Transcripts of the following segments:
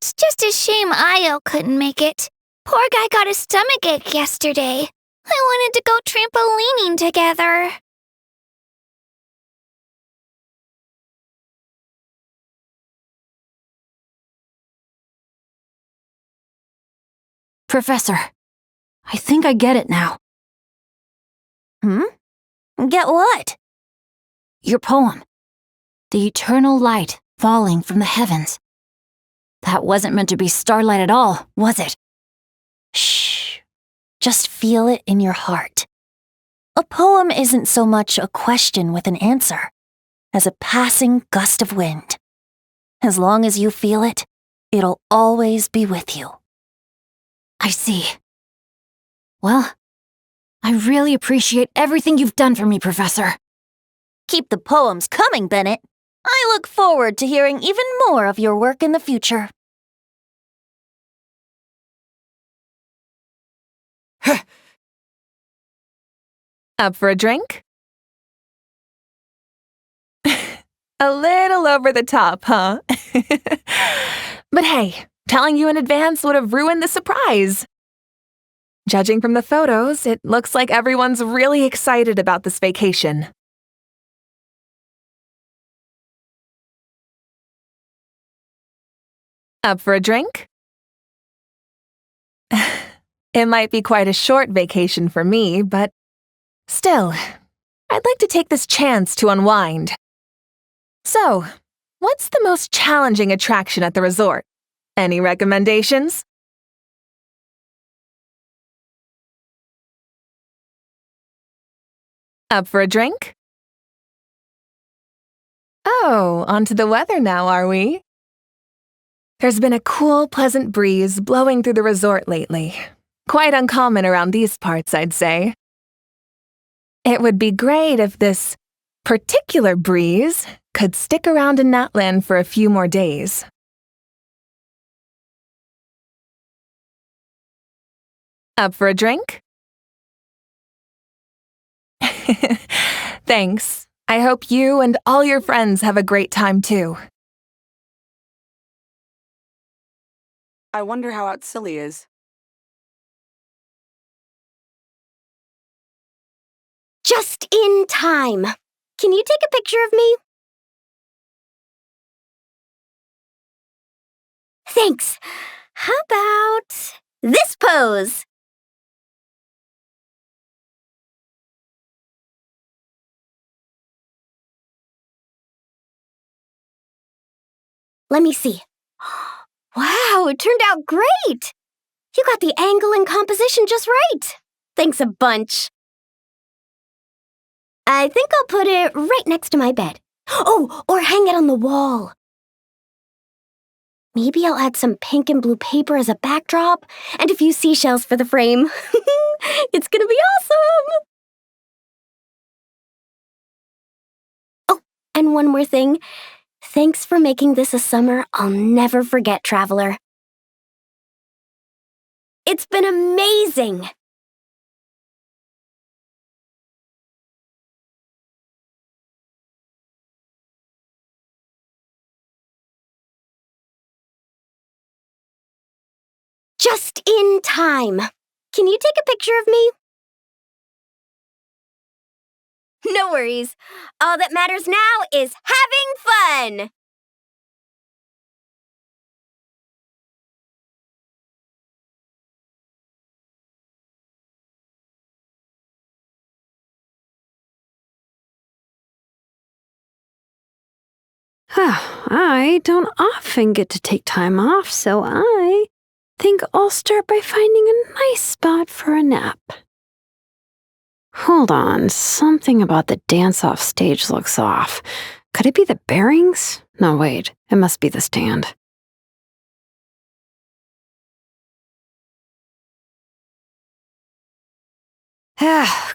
It's just a shame Io couldn't make it. Poor guy got a stomachache yesterday. I wanted to go trampolining together. Professor, I think I get it now. Get what? Your poem. The eternal light falling from the heavens. That wasn't meant to be starlight at all, was it? Shh. Just feel it in your heart. A poem isn't so much a question with an answer as a passing gust of wind. As long as you feel it, it'll always be with you. I see. Well, I really appreciate everything you've done for me, Professor. Keep the poems coming, Bennet. I look forward to hearing even more of your work in the future. Up for a drink? A little over the top, huh? But hey, telling you in advance would have ruined the surprise. Judging from the photos, it looks like everyone's really excited about this vacation. Up for a drink? It might be quite a short vacation for me, but still, I'd like to take this chance to unwind. So, what's the most challenging attraction at the resort? Any recommendations? Up for a drink? Oh, onto the weather now, are we? There's been a cool, pleasant breeze blowing through the resort lately. Quite uncommon around these parts, I'd say. It would be great if this particular breeze could stick around in Natland for a few more days. Up for a drink? Thanks. I hope you and all your friends have a great time too. I wonder how out Silly is. Just in time. Can you take a picture of me? Thanks. How about this pose? Let me see. Wow, it turned out great! You got the angle and composition just right. Thanks a bunch. I think I'll put it right next to my bed. Oh, or hang it on the wall. Maybe I'll add some pink and blue paper as a backdrop and a few seashells for the frame. It's gonna be awesome! Oh, and one more thing. Thanks for making this a summer I'll never forget, Traveler. It's been amazing! Just in time. Can you take a picture of me? No worries. All that matters now is having fun! I don't often get to take time off, so I think I'll start by finding a nice spot for a nap. Hold on, something about the dance-off stage looks off. Could it be the bearings? No, wait, it must be the stand.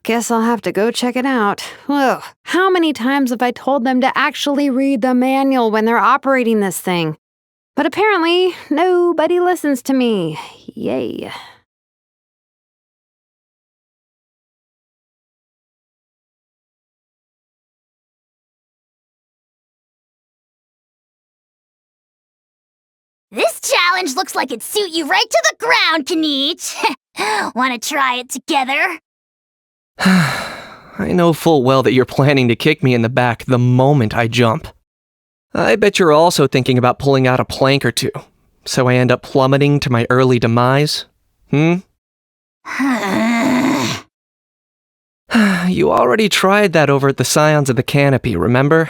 Guess I'll have to go check it out. Ugh, how many times have I told them to actually read the manual when they're operating this thing? But apparently, nobody listens to me. Yay. This challenge looks like it'd suit you right to the ground, Kanich. Wanna try it together? I know full well that you're planning to kick me in the back the moment I jump. I bet you're also thinking about pulling out a plank or two, so I end up plummeting to my early demise? You already tried that over at the Scions of the Canopy, remember?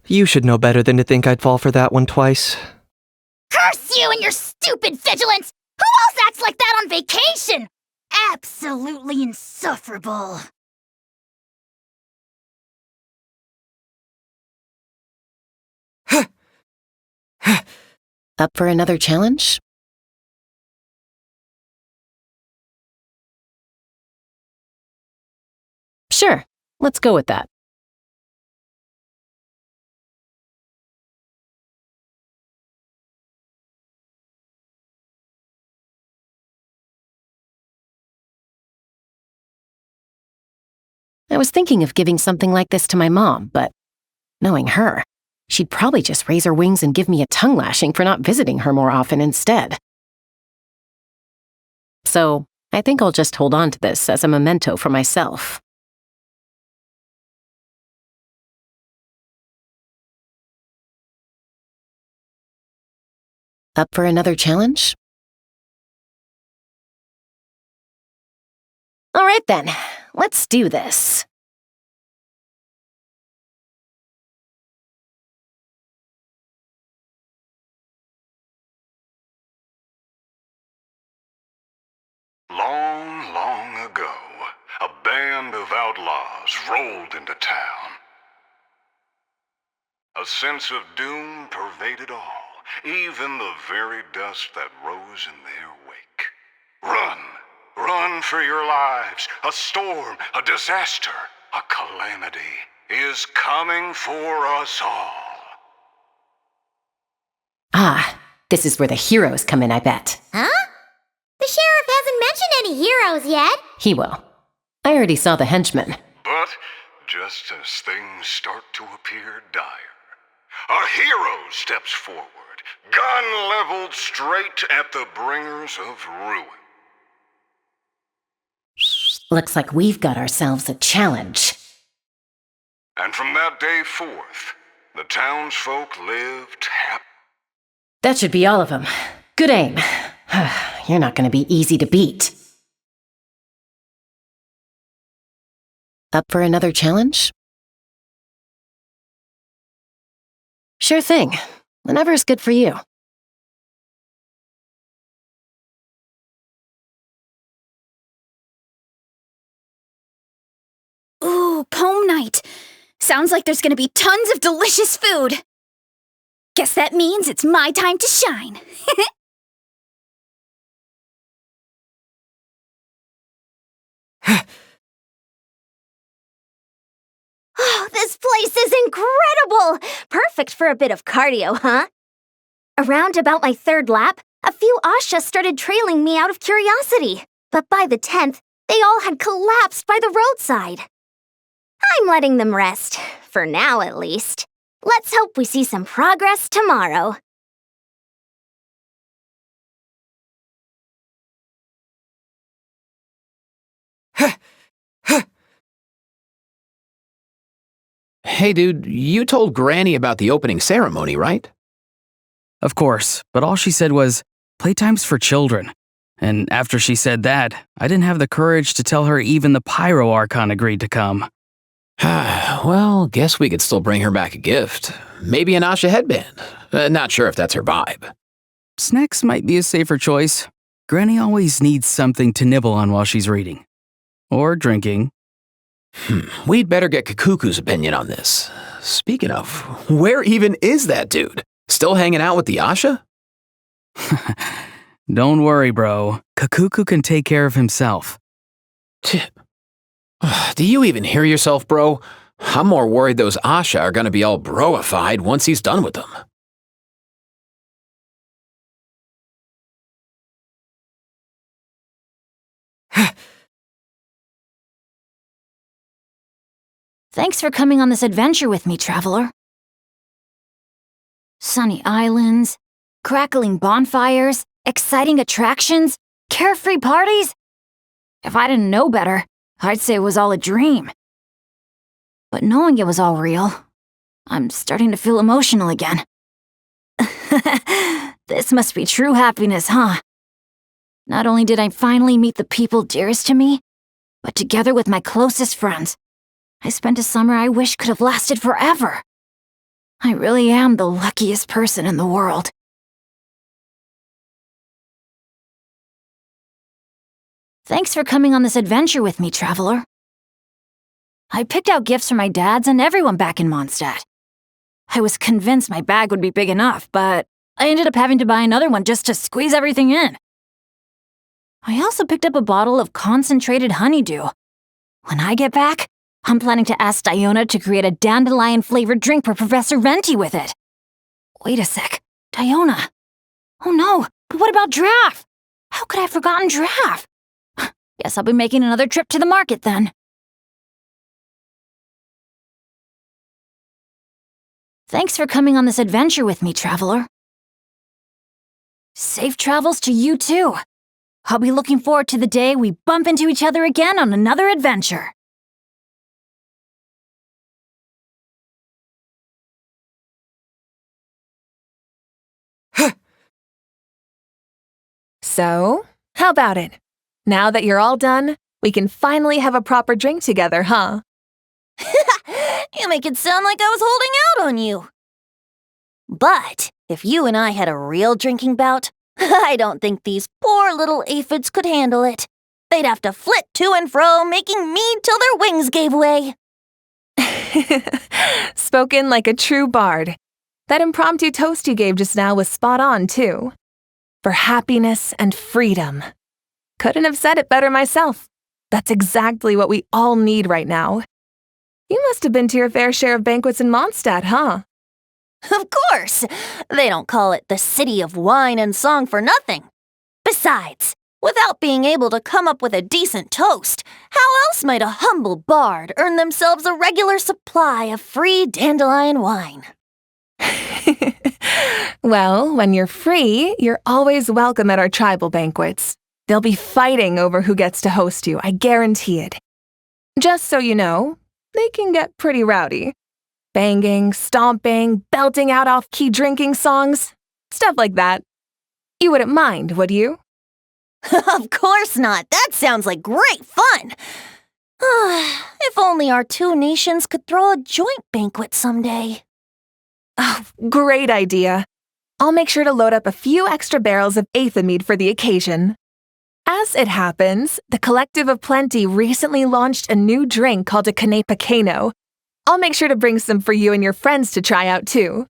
You should know better than to think I'd fall for that one twice. Curse you and your stupid vigilance! Who else acts like that on vacation? Absolutely insufferable. Up for another challenge? Sure, let's go with that. I was thinking of giving something like this to my mom, but knowing her, she'd probably just raise her wings and give me a tongue lashing for not visiting her more often instead. So, I think I'll just hold on to this as a memento for myself. Up for another challenge? All right then, let's do this. Long, long ago, a band of outlaws rolled into town. A sense of doom pervaded all, even the very dust that rose in their wake. Run! Run for your lives! A storm, a disaster, a calamity is coming for us all. Ah, this is where the heroes come in, I bet. Huh? The sheriff hasn't mentioned any heroes yet. He will. I already saw the henchmen. But just as things start to appear dire, a hero steps forward, gun leveled straight at the bringers of ruin. Looks like we've got ourselves a challenge. And from that day forth, the townsfolk lived happy. That should be all of them. Good aim. You're not going to be easy to beat. Up for another challenge? Sure thing. Whenever's good for you. Ooh, comb night. Sounds like there's gonna be tons of delicious food. Guess that means it's my time to shine. Oh, this place is incredible! Perfect for a bit of cardio, huh? Around about my third lap, a few Asha started trailing me out of curiosity. But by the 10th, they all had collapsed by the roadside. I'm letting them rest, for now at least. Let's hope we see some progress tomorrow. Hey dude, you told Granny about the opening ceremony, right? Of course, but all she said was, playtime's for children. And after she said that, I didn't have the courage to tell her even the Pyro Archon agreed to come. Well, guess we could still bring her back a gift. Maybe an Asha headband. Not sure if that's her vibe. Snacks might be a safer choice. Granny always needs something to nibble on while she's reading. Or drinking. We'd better get Kakuku's opinion on this. Speaking of, where even is that dude? Still hanging out with the Asha? Don't worry, bro. Kakuku can take care of himself. Do you even hear yourself, bro? I'm more worried those Asha are gonna be all broified once he's done with them. Thanks for coming on this adventure with me, traveler. Sunny islands, crackling bonfires, exciting attractions, carefree parties. If I didn't know better, I'd say it was all a dream. But knowing it was all real, I'm starting to feel emotional again. This must be true happiness, huh? Not only did I finally meet the people dearest to me, but together with my closest friends, I spent a summer I wish could have lasted forever. I really am the luckiest person in the world. Thanks for coming on this adventure with me, traveler. I picked out gifts for my dads and everyone back in Mondstadt. I was convinced my bag would be big enough, but I ended up having to buy another one just to squeeze everything in. I also picked up a bottle of concentrated honeydew. When I get back, I'm planning to ask Diona to create a dandelion-flavored drink for Professor Venti with it. Wait a sec, Diona. Oh no, but what about Giraffe? How could I have forgotten Giraffe? Guess I'll be making another trip to the market then. Thanks for coming on this adventure with me, traveler. Safe travels to you too. I'll be looking forward to the day we bump into each other again on another adventure. So, how about it? Now that you're all done, we can finally have a proper drink together, huh? You make it sound like I was holding out on you. But if you and I had a real drinking bout, I don't think these poor little aphids could handle it. They'd have to flit to and fro, making mead till their wings gave way. Spoken like a true bard. That impromptu toast you gave just now was spot on, too. For happiness and freedom. Couldn't have said it better myself. That's exactly what we all need right now. You must have been to your fair share of banquets in Mondstadt, huh? Of course! They don't call it the City of Wine and Song for nothing. Besides, without being able to come up with a decent toast, how else might a humble bard earn themselves a regular supply of free dandelion wine? Well, when you're free, you're always welcome at our tribal banquets. They'll be fighting over who gets to host you, I guarantee it. Just so you know, they can get pretty rowdy. Banging, stomping, belting out off-key drinking songs, stuff like that. You wouldn't mind, would you? Of course not. That sounds like great fun. If only our two nations could throw a joint banquet someday. Oh, great idea. I'll make sure to load up a few extra barrels of Aether mead for the occasion. As it happens, the Collective of Plenty recently launched a new drink called a Canepa Cano. I'll make sure to bring some for you and your friends to try out too.